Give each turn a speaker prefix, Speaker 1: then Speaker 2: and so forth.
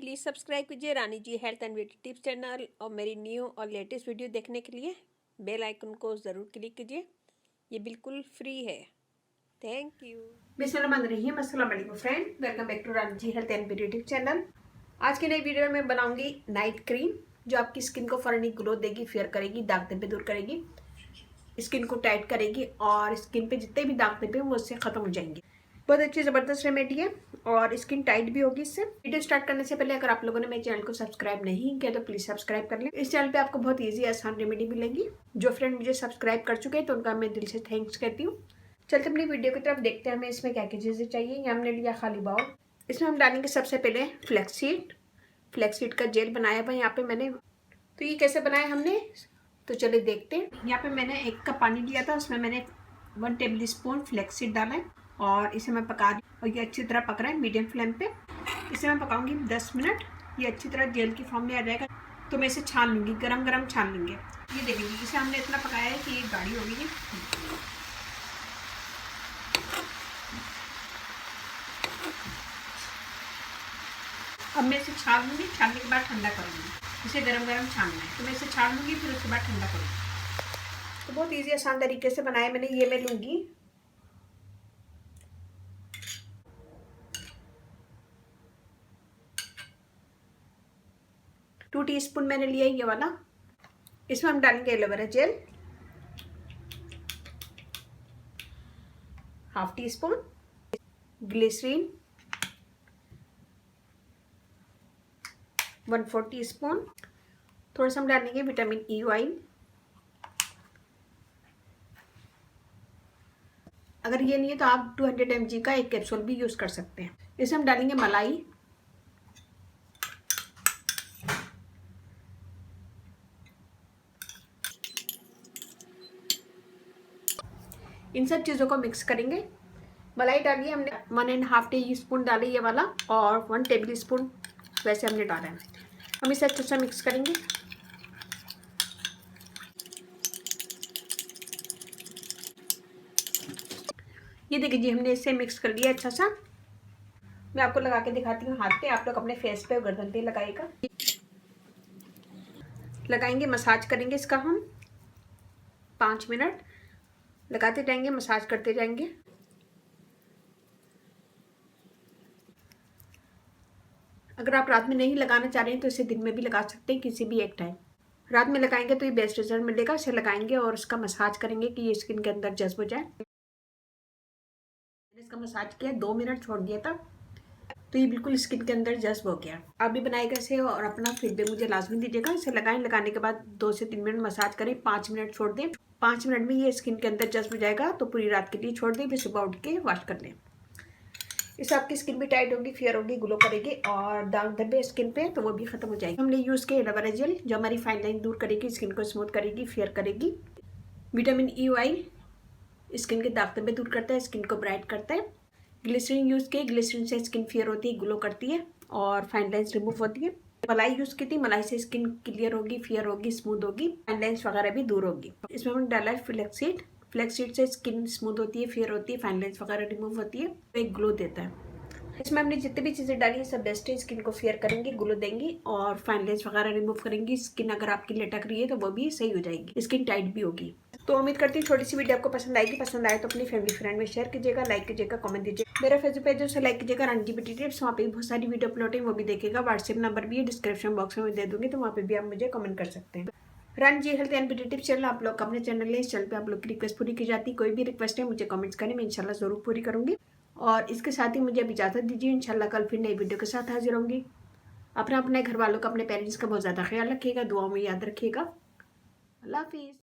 Speaker 1: Please subscribe कीजिए Rani ji health and beauty tips channel और मेरी न्यू और लेटेस्ट वीडियो देखने के लिए बेल आइकन को ज़रूर क्लिक कीजिए। ये बिल्कुल फ्री है। Thank you. बिस्मिल्लाहिर्रहमानिर्रहीम। अस्सलाम वालेकुम friend, welcome back to Rani ji health and beauty tips channel. आज की नई वीडियो में मैं बनाऊंगी नाइट क्रीम जो आपकी स्किन को फौरन ग्लो देगी, फेयर करेगी, दाग धब्बे दूर करेगी, स्किन को टाइट करेगी और स्किन पे जितने भी दाग धब्बे हैं वो उससे खत्म हो जाएंगे। बहुत अच्छी ज़बरदस्त रेमेडी है और स्किन टाइट भी होगी इससे। वीडियो स्टार्ट करने से पहले अगर आप लोगों ने मेरे चैनल को सब्सक्राइब नहीं किया तो प्लीज़ सब्सक्राइब कर लें। इस चैनल पे आपको बहुत इजी आसान रेमेडी मिलेंगी। जो फ्रेंड मुझे सब्सक्राइब कर चुके हैं तो उनका मैं दिल से थैंक्स कहती हूँ। चलते अपनी वीडियो की तरफ देखते हैं हमें इसमें क्या क्या चीज़ें चाहिए। ये हमने लिया खाली बाउल। इसमें हम डालेंगे सबसे पहले फ्लैक्स सीड का जेल बनाया हुआ यहाँ पे मैंने। तो ये कैसे बनाया हमने, तो चलिए देखते हैं। यहाँ पे मैंने 1 कप पानी लिया था, उसमें मैंने 1 टेबल स्पून फ्लैक्स सीड डाला है और इसे मैं पका रही हूँ और ये अच्छी तरह पक रहा है मीडियम फ्लेम पे। इसे मैं पकाऊंगी 10 मिनट। ये अच्छी तरह जेल की फॉर्म में आ जाएगा तो मैं इसे छान लूँगी, गरम छान लेंगे। ये देखिए इसे हमने इतना पकाया है कि ये गाढ़ी हो गई है। अब मैं इसे छान लूँगी, छानने के बाद ठंडा करूँगी। इसे गरम छानना है तो मैं इसे छान लूँगी, फिर उसके बाद ठंडा करूँगी। तो बहुत ईजी आसान तरीके से बनाया मैंने। ये मैं लूँगी 2 टीस्पून मैंने लिया ये वाला। इसमें हम डालेंगे aloe vera gel, 1/2 teaspoon glycerine, 1/4 teaspoon. थोड़ा सा हम डालेंगे विटामिन ई ऑयल। अगर ये नहीं है तो आप 200 mg का एक कैप्सूल भी यूज कर सकते हैं। इसमें हम डालेंगे मलाई, इन सब चीज़ों को मिक्स करेंगे। मलाई डालिए हमने 1.5 टीस्पून डाले ये वाला और 1 टेबल स्पून वैसे हमने डाला है। हम इसे अच्छे से मिक्स करेंगे। ये देखिए जी हमने इसे मिक्स कर लिया अच्छा सा। मैं आपको लगा के दिखाती हूँ हाथ पे, आप लोग अपने फेस पे और गर्दन पे लगाएंगे, मसाज करेंगे इसका हम 5 मिनट लगाते जाएंगे, मसाज करते जाएंगे। अगर आप रात में नहीं लगाना चाह रहे हैं तो इसे दिन में भी लगा सकते हैं, किसी भी एक टाइम। रात में लगाएंगे तो ये बेस्ट रिजल्ट मिलेगा। इसे लगाएंगे और इसका मसाज करेंगे कि ये स्किन के अंदर जज्ब हो जाए। मैंने इसका मसाज किया, 2 मिनट छोड़ दिया था तो ये बिल्कुल स्किन के अंदर जज्ब हो गया। आप भी बनाएगा इसे और अपना फीडबैक मुझे लाजमी दीजिएगा। इसे लगाएं, लगाने के बाद 2 से 3 मिनट मसाज करें, 5 मिनट छोड़ दें। 5 मिनट में ये स्किन के अंदर जज्ब हो जाएगा तो पूरी रात के लिए छोड़ दें, फिर सुबह उठ के वॉश कर लें। इससे आपकी स्किन भी टाइट होगी, फेयर होगी, ग्लो करेगी और दाग धब्बे स्किन पे तो वो भी खत्म हो जाएगी। हमने यूज़ किया एलोवेरा जेल जो हमारी फाइन लाइन दूर करेगी, स्किन को स्मूथ करेगी, फेयर करेगी। विटामिन ई ऑयल स्किन के दाग धब्बे दूर करता है, स्किन को ब्राइट करता है। ग्लिसरीन यूज़ की, ग्लिसरीन से स्किन फेयर होती है, ग्लो करती है और फाइन लाइन्स रिमूव होती है। मलाई यूज़ की थी, मलाई से स्किन क्लियर होगी, फेयर होगी, स्मूथ होगी, फाइन लाइन्स वगैरह भी दूर होगी। इसमें हमने डाला है फ्लैक्स सीड से स्किन स्मूथ होती है, फेयर होती है, फाइन लाइन्स वगैरह रिमूव होती है, एक ग्लो देता है। इसमें हमने जितनी भी चीज़ें डाली है सब बेस्ट है, स्किन को फेयर करेंगी, ग्लो देंगी और फाइन लाइन्स वगैरह रिमूव करेंगी। स्किन अगर आपकी लटक रही है तो वो भी सही हो जाएगी, स्किन टाइट भी होगी। तो उम्मीद करती हूँ छोटी सी वीडियो आपको पसंद आएगी। पसंद आए तो अपनी फैमिली फ्रेंड में शेयर कीजिएगा, लाइक कीजिएगा, कमेंट दीजिएगा। मेरा फेसबुक पेज उसे लाइक कीजिएगा, रानी जी ब्यूटी टिप्स, वहाँ पे बहुत सारी वीडियो अपलोड है, वो भी देखेगा। व्हाट्सएप नंबर भी है डिस्क्रिप्शन बॉक्स में दे दूँगी, तो वहाँ पे भी आप मुझे कमेंट कर सकते हैं। Rani ji health and beauty tips channel आप लोग अपने चैनल है, इस चैनल पे आप लोग की रिक्वेस्ट पूरी की जाती है। कोई भी रिक्वेस्ट है मुझे कमेंट्स करें, मैं इंशाल्लाह ज़रूर पूरी करूँगी। और इसके साथ ही मुझे अब इजाज़त दीजिए, इंशाल्लाह कल फिर नई वीडियो के साथ हाजिर होंगी। अपने घर वालों का, अपने पेरेंट्स का बहुत ज़्यादा ख्याल रखिएगा, दुआओं में याद रखिएगा। अल्लाह हाफिज़।